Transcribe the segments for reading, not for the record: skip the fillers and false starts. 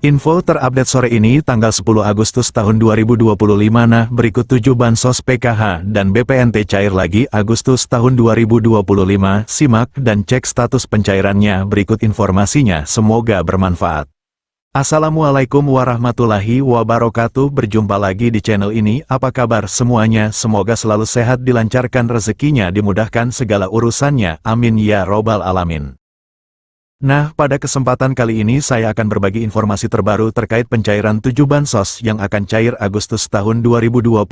Info terupdate sore ini tanggal 10 Agustus tahun 2025. Nah, berikut 7 bansos PKH dan BPNT cair lagi Agustus tahun 2025. Simak dan cek status pencairannya, berikut informasinya, semoga bermanfaat. Assalamualaikum warahmatullahi wabarakatuh. Berjumpa lagi di channel ini. Apa kabar semuanya? Semoga selalu sehat, dilancarkan rezekinya, dimudahkan segala urusannya. Amin ya robbal alamin. Nah, pada kesempatan kali ini saya akan berbagi informasi terbaru terkait pencairan 7 bansos yang akan cair Agustus tahun 2025.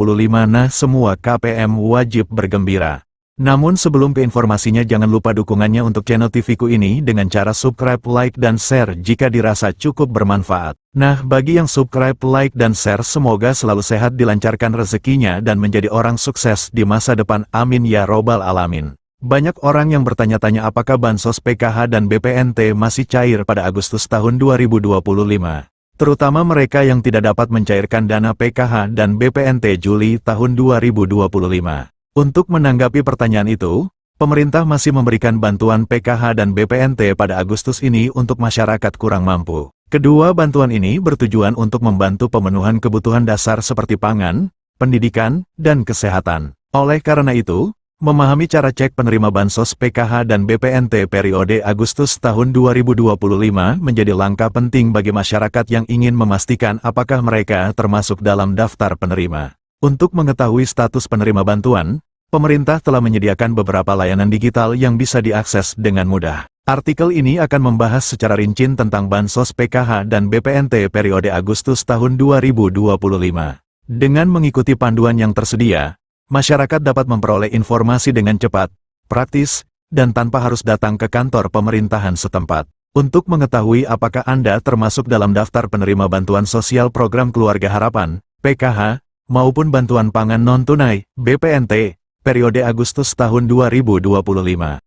Nah, semua KPM wajib bergembira. Namun sebelum ke informasinya, jangan lupa dukungannya untuk channel TV-ku ini dengan cara subscribe, like, dan share jika dirasa cukup bermanfaat. Nah, bagi yang subscribe, like, dan share, semoga selalu sehat, dilancarkan rezekinya, dan menjadi orang sukses di masa depan. Amin ya robbal alamin. Banyak orang yang bertanya-tanya apakah bansos PKH dan BPNT masih cair pada Agustus tahun 2025. Terutama mereka yang tidak dapat mencairkan dana PKH dan BPNT Juli tahun 2025. Untuk menanggapi pertanyaan itu, pemerintah masih memberikan bantuan PKH dan BPNT pada Agustus ini untuk masyarakat kurang mampu. Kedua bantuan ini bertujuan untuk membantu pemenuhan kebutuhan dasar seperti pangan, pendidikan, dan kesehatan. Oleh karena itu, memahami cara cek penerima bansos PKH dan BPNT periode Agustus tahun 2025 menjadi langkah penting bagi masyarakat yang ingin memastikan apakah mereka termasuk dalam daftar penerima. Untuk mengetahui status penerima bantuan, pemerintah telah menyediakan beberapa layanan digital yang bisa diakses dengan mudah. Artikel ini akan membahas secara rinci tentang bansos PKH dan BPNT periode Agustus tahun 2025. Dengan mengikuti panduan yang tersedia, masyarakat dapat memperoleh informasi dengan cepat, praktis, dan tanpa harus datang ke kantor pemerintahan setempat. Untuk mengetahui apakah Anda termasuk dalam daftar penerima bantuan sosial program Keluarga Harapan, PKH, maupun bantuan pangan non-tunai, BPNT, periode Agustus tahun 2025.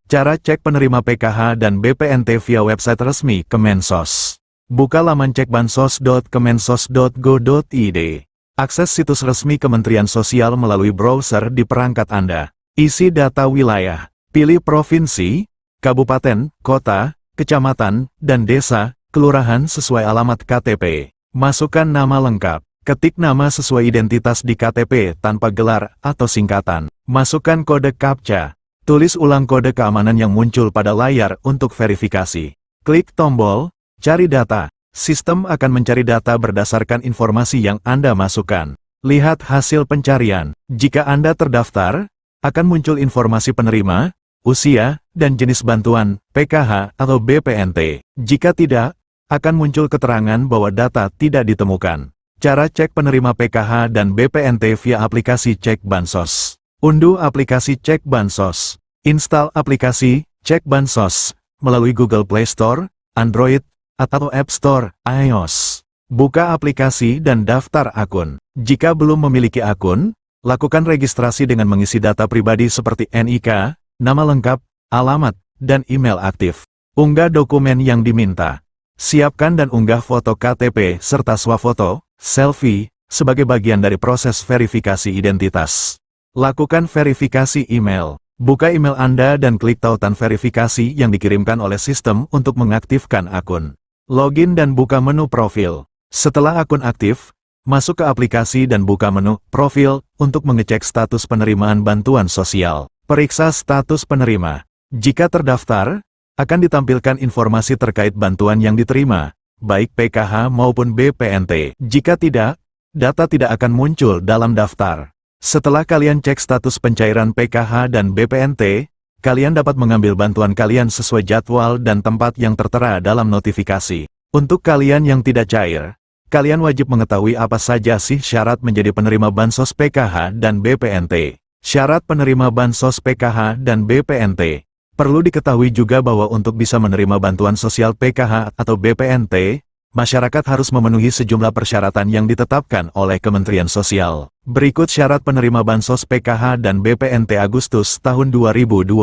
Cara cek penerima PKH dan BPNT via website resmi Kemensos. Buka laman cekbansos.kemensos.go.id. Akses situs resmi Kementerian Sosial melalui browser di perangkat Anda. Isi data wilayah. Pilih provinsi, kabupaten, kota, kecamatan, dan desa, kelurahan sesuai alamat KTP. Masukkan nama lengkap. Ketik nama sesuai identitas di KTP tanpa gelar atau singkatan. Masukkan kode CAPTCHA. Tulis ulang kode keamanan yang muncul pada layar untuk verifikasi. Klik tombol cari data. Sistem akan mencari data berdasarkan informasi yang Anda masukkan. Lihat hasil pencarian. Jika Anda terdaftar, akan muncul informasi penerima, usia, dan jenis bantuan, PKH atau BPNT. Jika tidak, akan muncul keterangan bahwa data tidak ditemukan. Cara cek penerima PKH dan BPNT via aplikasi Cek Bansos. Unduh aplikasi Cek Bansos. Install aplikasi Cek Bansos melalui Google Play Store, Android, atau App Store, iOS. Buka aplikasi dan daftar akun. Jika belum memiliki akun, lakukan registrasi dengan mengisi data pribadi seperti NIK, nama lengkap, alamat, dan email aktif. Unggah dokumen yang diminta. Siapkan dan unggah foto KTP serta swafoto, selfie, sebagai bagian dari proses verifikasi identitas. Lakukan verifikasi email. Buka email Anda dan klik tautan verifikasi yang dikirimkan oleh sistem untuk mengaktifkan akun. Login dan buka menu profil. Setelah akun aktif, masuk ke aplikasi dan buka menu profil untuk mengecek status penerimaan bantuan sosial. Periksa status penerima. Jika terdaftar, akan ditampilkan informasi terkait bantuan yang diterima, baik PKH maupun BPNT. Jika tidak, data tidak akan muncul dalam daftar. Setelah kalian cek status pencairan PKH dan BPNT, kalian dapat mengambil bantuan kalian sesuai jadwal dan tempat yang tertera dalam notifikasi. Untuk kalian yang tidak cair, kalian wajib mengetahui apa saja sih syarat menjadi penerima bansos PKH dan BPNT. Syarat penerima bansos PKH dan BPNT. Perlu diketahui juga bahwa untuk bisa menerima bantuan sosial PKH atau BPNT, masyarakat harus memenuhi sejumlah persyaratan yang ditetapkan oleh Kementerian Sosial. Berikut syarat penerima bansos PKH dan BPNT Agustus tahun 2025.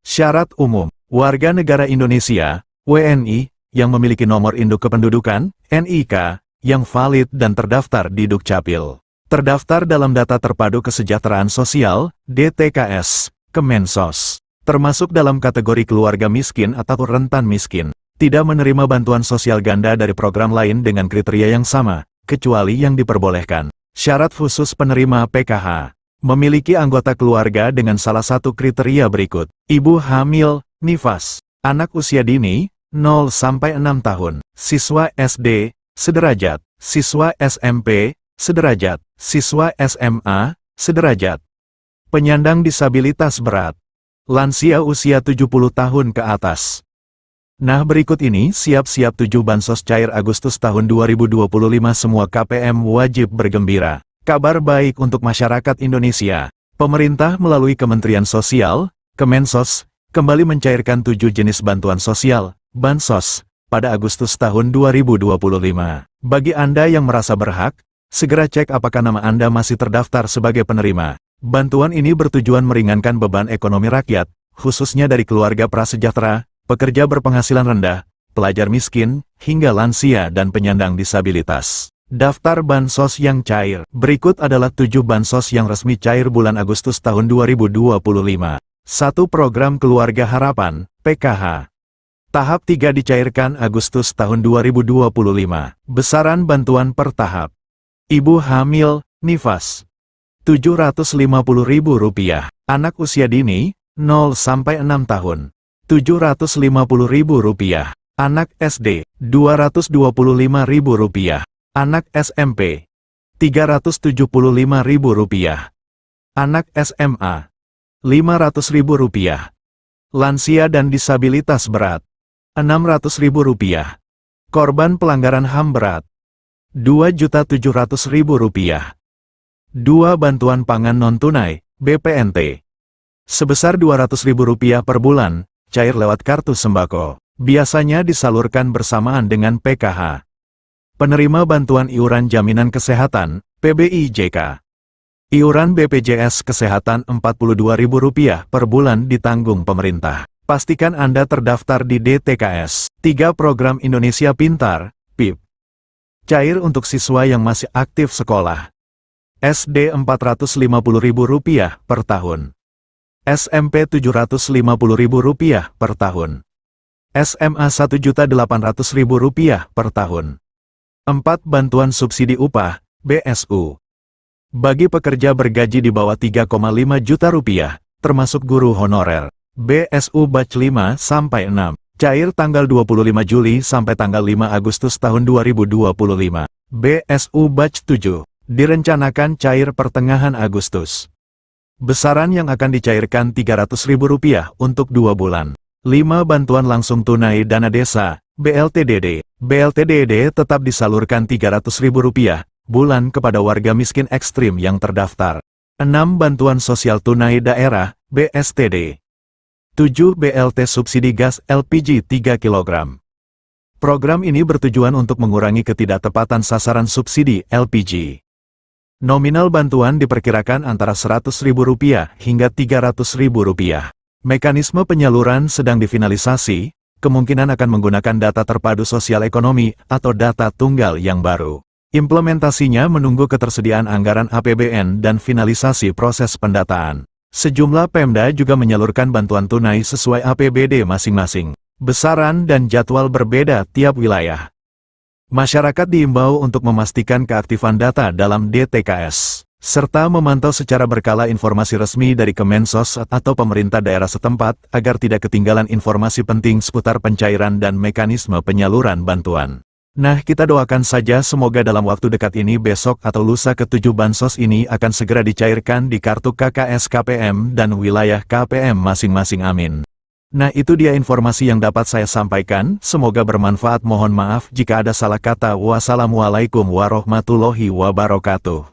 Syarat umum. Warga negara Indonesia, WNI, yang memiliki nomor induk kependudukan, NIK, yang valid dan terdaftar di Dukcapil. Terdaftar dalam Data Terpadu Kesejahteraan Sosial, DTKS, Kemensos. Termasuk dalam kategori keluarga miskin atau rentan miskin. tidak menerima bantuan sosial ganda dari program lain dengan kriteria yang sama, kecuali yang diperbolehkan. Syarat khusus penerima PKH. Memiliki anggota keluarga dengan salah satu kriteria berikut. Ibu hamil, nifas. Anak usia dini, 0-6 tahun. Siswa SD, sederajat. Siswa SMP, sederajat. Siswa SMA, sederajat. Penyandang disabilitas berat. Lansia usia 70 tahun ke atas. Nah, berikut ini siap-siap 7 bansos cair Agustus tahun 2025. Semua KPM wajib bergembira. Kabar baik untuk masyarakat Indonesia. Pemerintah melalui Kementerian Sosial, Kemensos, kembali mencairkan 7 jenis bantuan sosial, bansos, pada Agustus tahun 2025. Bagi Anda yang merasa berhak, segera cek apakah nama Anda masih terdaftar sebagai penerima. Bantuan ini bertujuan meringankan beban ekonomi rakyat, khususnya dari keluarga prasejahtera, pekerja berpenghasilan rendah, pelajar miskin, hingga lansia dan penyandang disabilitas. Daftar bansos yang cair. Berikut adalah 7 bansos yang resmi cair bulan Agustus tahun 2025. 1. Program Keluarga Harapan, PKH. Tahap 3 dicairkan Agustus tahun 2025. Besaran bantuan per tahap. Ibu hamil, nifas. Rp750.000. Anak usia dini, 0-6 tahun. Rp750.000. Anak SD, Rp225.000. Anak SMP, Rp375.000. Anak SMA, Rp500.000. Lansia dan disabilitas berat, Rp600.000. Korban pelanggaran HAM berat, Rp2.700.000. 2. Bantuan pangan non-tunai, BPNT. Sebesar Rp200.000 per bulan, cair lewat kartu sembako. Biasanya disalurkan bersamaan dengan PKH. Penerima bantuan iuran jaminan kesehatan, PBIJK. Iuran BPJS Kesehatan Rp42.000 per bulan ditanggung pemerintah. Pastikan Anda terdaftar di DTKS. 3. Program Indonesia Pintar, PIP. Cair untuk siswa yang masih aktif sekolah. SD Rp450.000 per tahun. SMP Rp750.000 per tahun. SMA Rp1.800.000 per tahun. 4. Bantuan subsidi upah, BSU. Bagi pekerja bergaji di bawah Rp3,5 juta, termasuk guru honorer. BSU Batch 5-6, cair tanggal 25 Juli sampai tanggal 5 Agustus tahun 2025. BSU Batch 7, direncanakan cair pertengahan Agustus. Besaran yang akan dicairkan Rp300.000 untuk 2 bulan. 5. Bantuan langsung tunai dana desa, BLTDD. BLTDD tetap disalurkan Rp300.000 bulan kepada warga miskin ekstrim yang terdaftar. 6. Bantuan sosial tunai daerah, BSTD. 7. BLT subsidi gas LPG 3 kg. Program ini bertujuan untuk mengurangi ketidaktepatan sasaran subsidi LPG. Nominal bantuan diperkirakan antara Rp100.000 hingga Rp300.000. Mekanisme penyaluran sedang difinalisasi, kemungkinan akan menggunakan data terpadu sosial ekonomi atau data tunggal yang baru. Implementasinya menunggu ketersediaan anggaran APBN dan finalisasi proses pendataan. Sejumlah Pemda juga menyalurkan bantuan tunai sesuai APBD masing-masing. Besaran dan jadwal berbeda tiap wilayah. Masyarakat diimbau untuk memastikan keaktifan data dalam DTKS, serta memantau secara berkala informasi resmi dari Kemensos atau pemerintah daerah setempat agar tidak ketinggalan informasi penting seputar pencairan dan mekanisme penyaluran bantuan. Nah, kita doakan saja semoga dalam waktu dekat ini besok atau lusa ke-7 bansos ini akan segera dicairkan di kartu KKS KPM dan wilayah KPM masing-masing, amin. Nah, itu dia informasi yang dapat saya sampaikan, semoga bermanfaat. Mohon maaf jika ada salah kata. Wassalamualaikum warahmatullahi wabarakatuh.